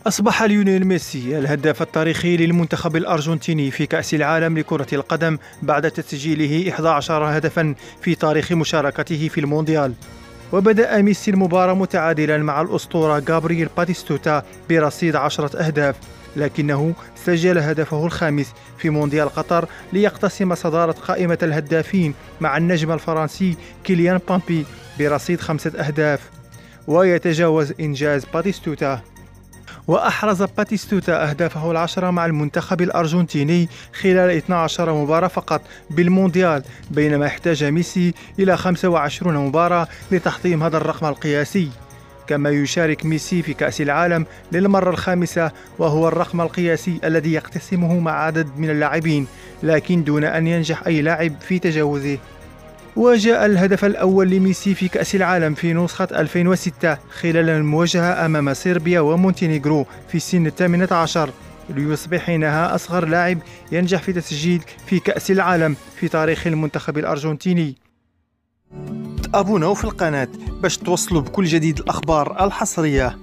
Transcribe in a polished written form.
أصبح ليونيل ميسي الهداف التاريخي للمنتخب الأرجنتيني في كأس العالم لكرة القدم بعد تسجيله 11 هدفاً في تاريخ مشاركته في المونديال. وبدأ ميسي المباراة متعادلاً مع الأسطورة غابرييل باتيستوتا برصيد 10 أهداف، لكنه سجل هدفه الخامس في مونديال قطر ليقتسم صدارة قائمة الهدافين مع النجم الفرنسي كيليان مبابي برصيد 5 أهداف، ويتجاوز إنجاز باتيستوتا. وأحرز باتيستوتا أهدافه العشرة مع المنتخب الأرجنتيني خلال 12 مباراة فقط بالمونديال، بينما احتاج ميسي إلى 25 مباراة لتحطيم هذا الرقم القياسي. كما يشارك ميسي في كأس العالم للمرة الخامسة، وهو الرقم القياسي الذي يقتسمه مع عدد من اللاعبين، لكن دون أن ينجح أي لاعب في تجاوزه. وجاء الهدف الأول لميسي في كأس العالم في نسخة 2006 خلال المواجهة أمام صربيا ومونتينيغرو في سن 18، ليصبح حينها أصغر لاعب ينجح في تسجيل في كأس العالم في تاريخ المنتخب الأرجنتيني. تابوناو في القناة باش توصلوا بكل جديد الأخبار الحصرية.